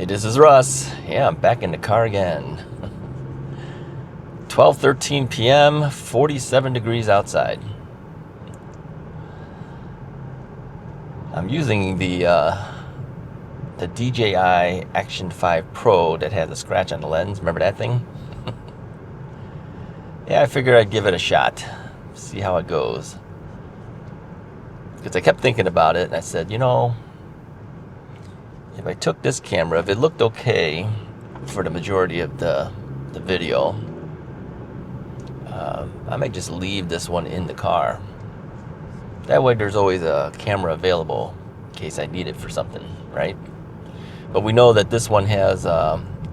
this is Russ. Yeah, I'm back in the car again. 12:13 p.m., 47 degrees outside. I'm using the DJI Action 5 Pro that has a scratch on the lens. Remember that thing? Yeah, I figured I'd give it a shot. See how it goes. Because I kept thinking about it, and I said, you know, if I took this camera, if it looked okay for the majority of the video, I might just leave this one in the car. That way there's always a camera available in case I need it for something, right? But we know that this one has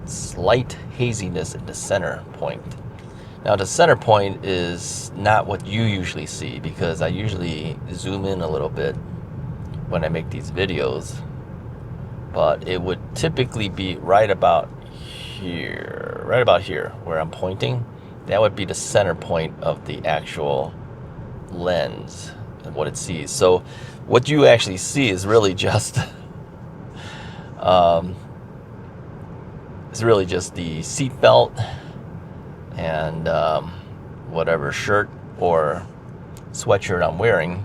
slight haziness at the center point. Now the center point is not what you usually see, because I usually zoom in a little bit when I make these videos. But it would typically be right about here where I'm pointing. That would be the center point of the actual lens and what it sees. So what you actually see is really just it's really just the seat belt and whatever shirt or sweatshirt I'm wearing,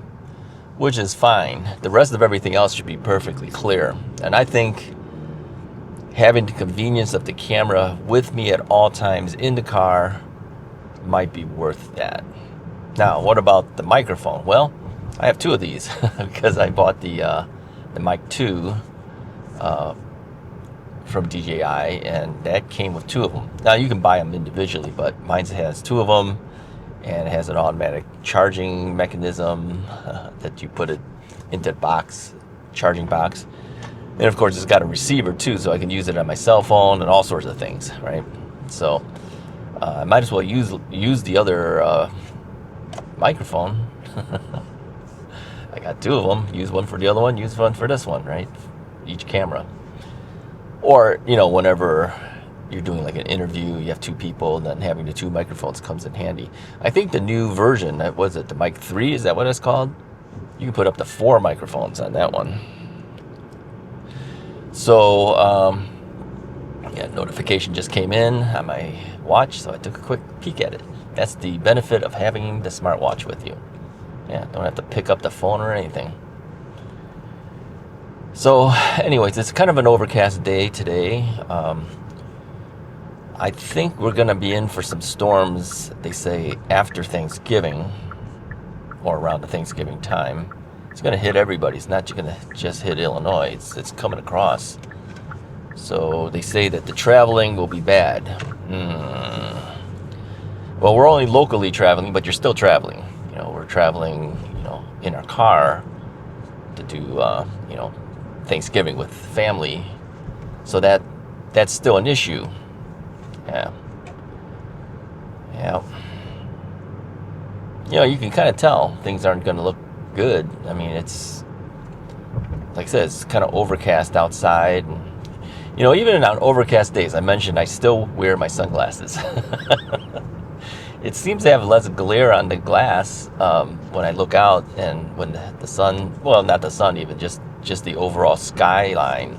which is fine. The rest of everything else should be perfectly clear. And I think having the convenience of the camera with me at all times in the car might be worth that. Now, what about the microphone? Well, I have two of these because I bought the Mic 2 from DJI, and that came with two of them. Now, you can buy them individually, but mine has two of them, and it has an automatic charging mechanism that you put it into the box, charging box. And of course, it's got a receiver too, so I can use it on my cell phone and all sorts of things, right? So I might as well use the other microphone. I got two of them. Use one for the other one, use one for this one, right? Each camera. Or, you know, whenever you're doing like an interview, you have two people, and then having the two microphones comes in handy. I think the new version, was it the Mic 3? Is that what it's called? You can put up to 4 microphones on that one. So, yeah, notification just came in on my watch, so I took a quick peek at it. That's the benefit of having the smartwatch with you. Yeah, don't have to pick up the phone or anything. So, anyways, it's kind of an overcast day today. I think we're going to be in for some storms, they say, after Thanksgiving, or around the Thanksgiving time. It's going to hit everybody. It's not going to just hit Illinois. It's coming across. So they say that the traveling will be bad. Well, we're only locally traveling, but you're still traveling. You know, we're traveling, you know, in our car to do, you know, Thanksgiving with family. So that's still an issue. Yeah. You know, you can kind of tell things aren't going to look good. I mean, it's, like I said, it's kind of overcast outside. And, you know, even on overcast days, I mentioned I still wear my sunglasses. It seems to have less glare on the glass when I look out, and when the sun, well, not the sun even, just the overall skyline,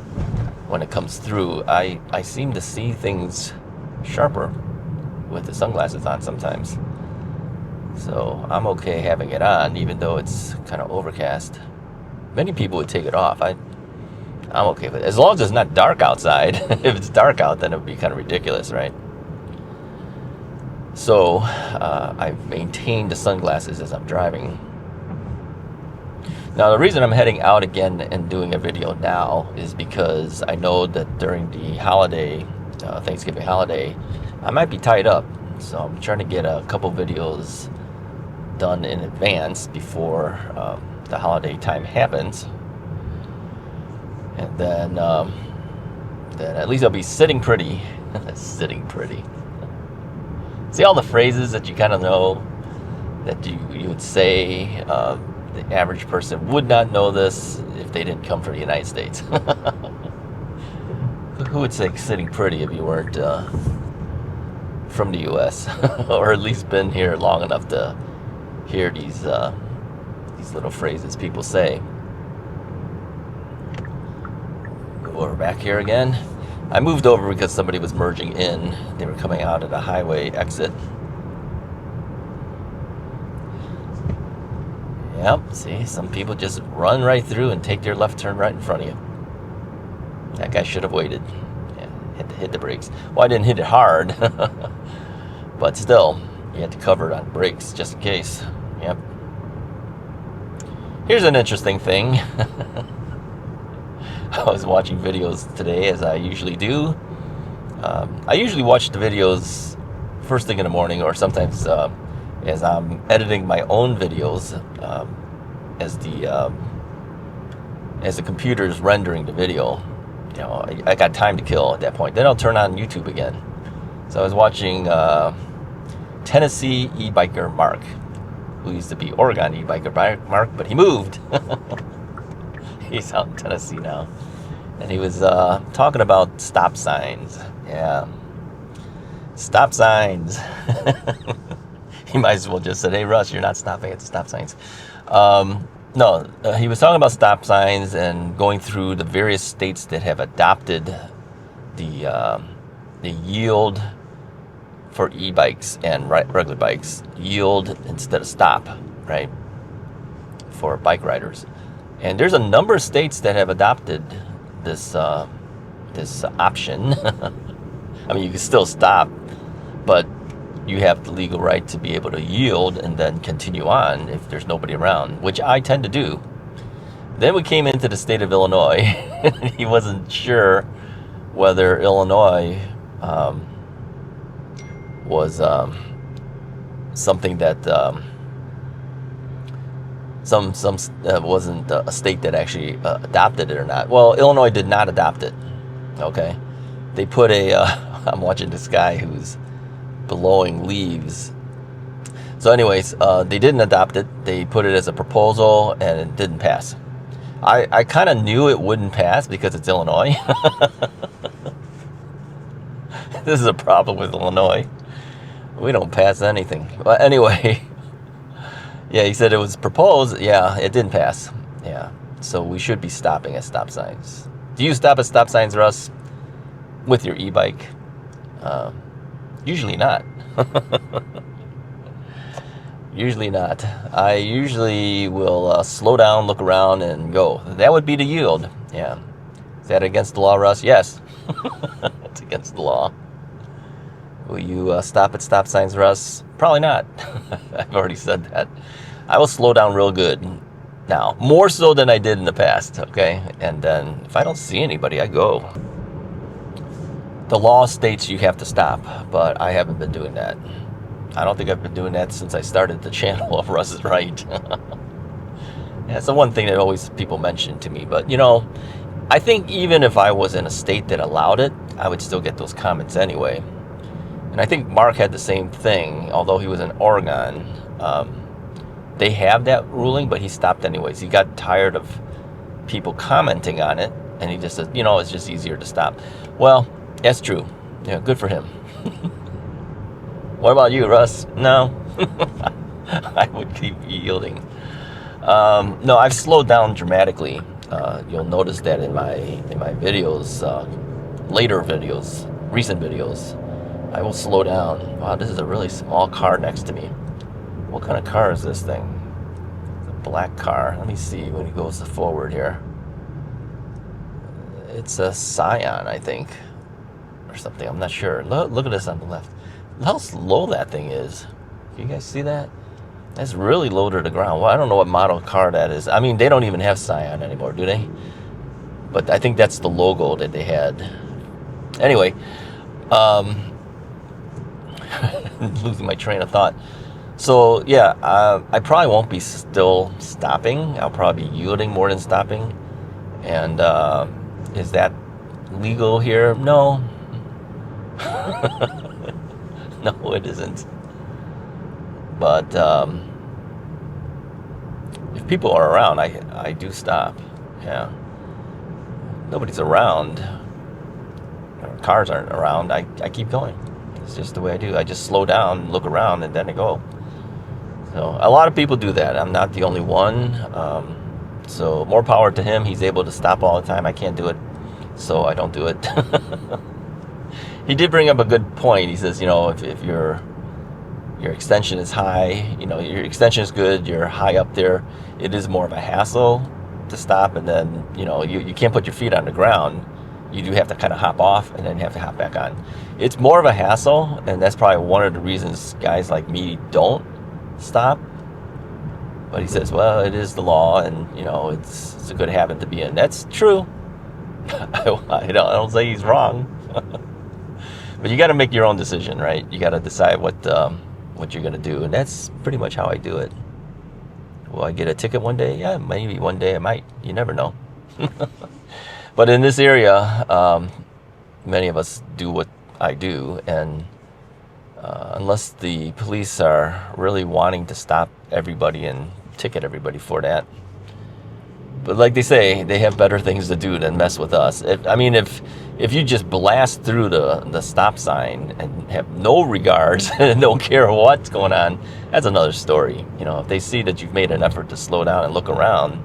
when it comes through, I seem to see things sharper with the sunglasses on sometimes. So I'm okay having it on, even though it's kind of overcast. Many people would take it off. I'm okay with it, as long as it's not dark outside. If it's dark out, then it would be kind of ridiculous, right? So I've maintained the sunglasses as I'm driving. Now, the reason I'm heading out again and doing a video now is because I know that during the holiday, Thanksgiving holiday, I might be tied up. So I'm trying to get a couple videos done in advance before the holiday time happens. And then at least I'll be sitting pretty. Sitting pretty. See all the phrases that you kind of know that you would say. The average person would not know this if they didn't come from the United States. Who would say sitting pretty if you weren't from the U.S. or at least been here long enough to hear these little phrases people say? We're back here again. I moved over because somebody was merging in. They were coming out at a highway exit. Yep, see, some people just run right through and take their left turn right in front of you. That guy should have waited. Yeah, had to hit the brakes. Well, I didn't hit it hard, but still, you had to cover it on brakes just in case. Yep. Here's an interesting thing. I was watching videos today, as I usually do. I usually watch the videos first thing in the morning, or sometimes as I'm editing my own videos, as the computer is rendering the video. You know, I got time to kill at that point. Then I'll turn on YouTube again. So I was watching Tennessee e-biker Mark, who used to be Oregon e-biker Mark, but he moved. He's out in Tennessee now. And he was talking about stop signs. Yeah. Stop signs. He might as well just said, hey, Russ, you're not stopping at the stop signs. No, he was talking about stop signs and going through the various states that have adopted the yield for e-bikes and regular bikes. Yield instead of stop, right, for bike riders. And there's a number of states that have adopted this option. I mean, you can still stop, but you have the legal right to be able to yield and then continue on if there's nobody around, which I tend to do. Then we came into the state of Illinois. He wasn't sure whether Illinois was something that wasn't a state that actually adopted it or not. Well, Illinois did not adopt it. Okay, they put I'm watching this guy who's blowing leaves. So anyways, they didn't adopt it. They put it as a proposal and it didn't pass. I kind of knew it wouldn't pass because it's Illinois. This is a problem with Illinois. We don't pass anything. Well, anyway, yeah, he said it was proposed. Yeah, it didn't pass. Yeah, so we should be stopping at stop signs. Do you stop at stop signs, Russ, with your e-bike? Usually not. Usually not. I usually will slow down, look around, and go. That would be the yield. Yeah. Is that against the law, Russ? Yes. It's against the law. Will you stop at stop signs, Russ? Probably not. I've already said that. I will slow down real good now. More so than I did in the past, okay? And then if I don't see anybody, I go. The law states you have to stop, but I haven't been doing that. I don't think I've been doing that since I started the channel of Russ is Right. That's the one thing that always people mention to me. But, you know, I think even if I was in a state that allowed it, I would still get those comments anyway. And I think Mark had the same thing, although he was in Oregon. They have that ruling, but he stopped anyways. He got tired of people commenting on it, and he just said, you know, it's just easier to stop. Well, that's true. Yeah, good for him. What about you, Russ? No. I would keep yielding. No, I've slowed down dramatically. You'll notice that in my videos, later videos, recent videos, I will slow down. Wow, this is a really small car next to me. What kind of car is this thing? It's a black car. Let me see when he goes forward here. It's a Scion, I think, or something. I'm not sure. Look at this on the left. Look how slow that thing is. Can you guys see that? That's really low to the ground. Well, I don't know what model car that is. I mean, they don't even have Scion anymore, do they? But I think that's the logo that they had. Anyway, losing my train of thought. So, yeah, I probably won't be still stopping. I'll probably be yielding more than stopping. And is that legal here? No. No, it isn't. But if people are around, I do stop. Yeah. Nobody's around. Or cars aren't around. I keep going. It's just the way I do. I just slow down, look around, and then I go. So a lot of people do that. I'm not the only one. So more power to him. He's able to stop all the time. I can't do it. so I don't do it. He did bring up a good point. He says, if your extension is high, your extension is good, you're high up there, it is more of a hassle to stop, and then, you can't put your feet on the ground. You do have to kind of hop off and then you have to hop back on. It's more of a hassle, and that's probably one of the reasons guys like me don't stop. But he says, well, it is the law, and, it's a good habit to be in. That's true. I don't say he's wrong. But you got to make your own decision, right? You got to decide what you're going to do, and that's pretty much how I do it. Will I get a ticket one day? Yeah, maybe one day I might. You never know. But in this area, many of us do what I do, and unless the police are really wanting to stop everybody and ticket everybody for that. But like they say, they have better things to do than mess with us. If you just blast through the stop sign and have no regards and don't care what's going on, that's another story. If they see that you've made an effort to slow down and look around,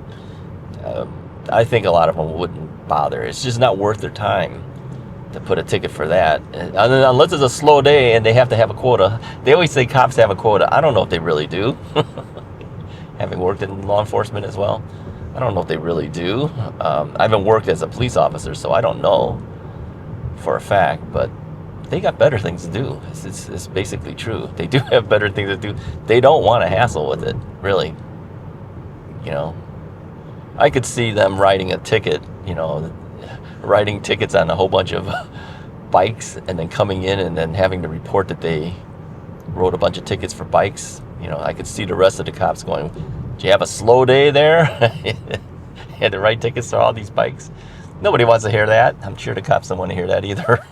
I think a lot of them wouldn't bother. It's just not worth their time to put a ticket for that. Unless it's a slow day and they have to have a quota. They always say cops have a quota. I don't know if they really do. Having worked in law enforcement as well, I don't know if they really do. I haven't worked as a police officer, so I don't know for a fact, but they got better things to do. It's basically true. They do have better things to do. They don't want to hassle with it, really. I could see them writing a ticket, writing tickets on a whole bunch of bikes and then coming in and then having to report that they wrote a bunch of tickets for bikes. I could see the rest of the cops going, do you have a slow day there? Had to write tickets for all these bikes. Nobody wants to hear that. I'm sure the cops don't want to hear that either.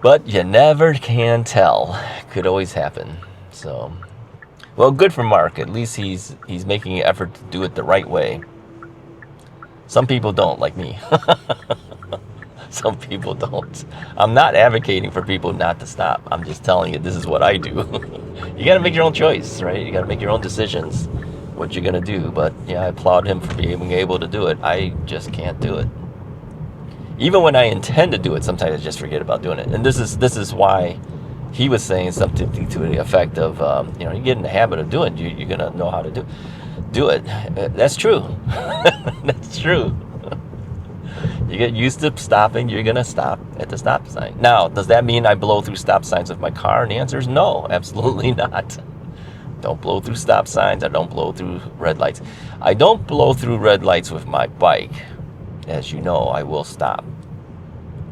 But you never can tell. Could always happen. So, well, good for Mark. At least he's making an effort to do it the right way. Some people don't, like me. Some people don't. I'm not advocating for people not to stop. I'm just telling you this is what I do. You got to make your own choice, right? You got to make your own decisions what you're going to do. But yeah, I applaud him for being able to do it. I just can't do it. Even when I intend to do it, sometimes I just forget about doing it. And this is why he was saying something to the effect of, you get in the habit of doing it, you're going to know how to do it. That's true. That's true. You get used to stopping, you're going to stop at the stop sign. Now, does that mean I blow through stop signs with my car? And the answer is no, absolutely not. Don't blow through stop signs. I don't blow through red lights. I don't blow through red lights with my bike. As you know, I will stop.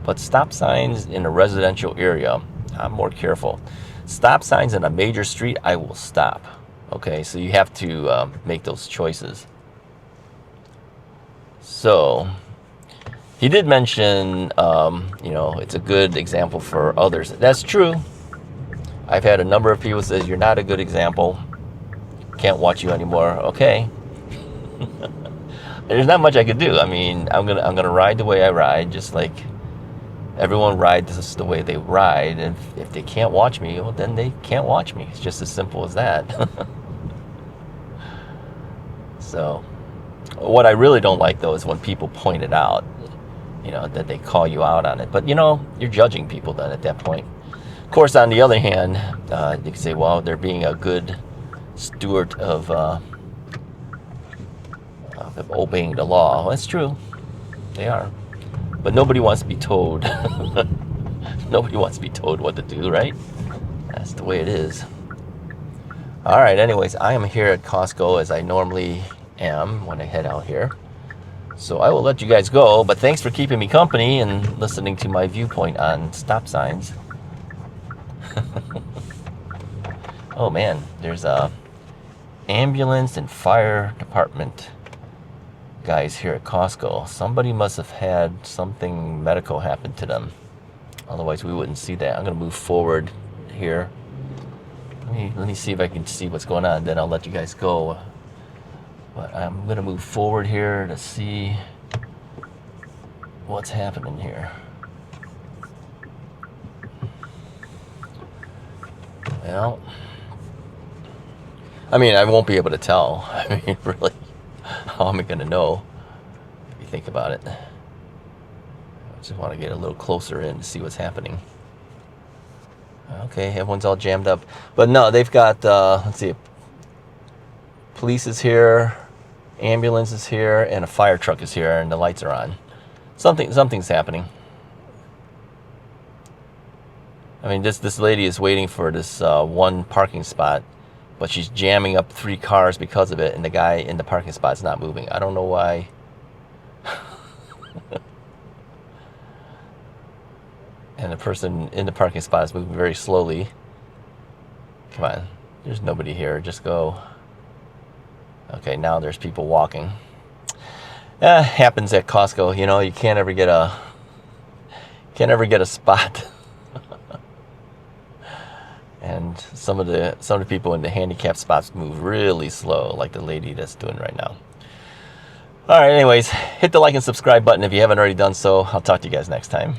But stop signs in a residential area, I'm more careful. Stop signs in a major street, I will stop. Okay, so you have to make those choices. So, he did mention, it's a good example for others. That's true. I've had a number of people say, you're not a good example. Can't watch you anymore. Okay. There's not much I could do. I'm gonna ride the way I ride, just like everyone rides the way they ride. And if they can't watch me, well, then they can't watch me. It's just as simple as that. So, what I really don't like, though, is when people point it out, that they call you out on it. But, you're judging people then at that point. Of course, on the other hand, you can say, well, they're being a good steward of obeying the law. Well, that's true. They are. But nobody wants to be told. Nobody wants to be told what to do, right? That's the way it is. All right, anyways, I am here at Costco as I normally am when I head out here. So I will let you guys go, but thanks for keeping me company and listening to my viewpoint on stop signs. Oh man, there's a ambulance and fire department guys here at Costco. Somebody must have had something medical happen to them. Otherwise we wouldn't see that. I'm gonna move forward here. Let me see if I can see what's going on, then I'll let you guys go. But I'm gonna move forward here to see what's happening here. Well, I won't be able to tell. Really, how am I gonna know? think about it. I just want to get a little closer in to see what's happening. Okay, everyone's all jammed up. But no, they've got, let's see, police is here, ambulance is here, and a fire truck is here, and the lights are on. Something's happening. I mean, this lady is waiting for this one parking spot, but she's jamming up 3 cars because of it, and the guy in the parking spot is not moving. I don't know why. And the person in the parking spot is moving very slowly. Come on, there's nobody here. Just go. Okay, now there's people walking. Happens at Costco. You know, you can't ever get a spot. And some of the people in the handicapped spots move really slow, like the lady that's doing right now. All right, anyways, hit the like and subscribe button if you haven't already done so. I'll talk to you guys next time.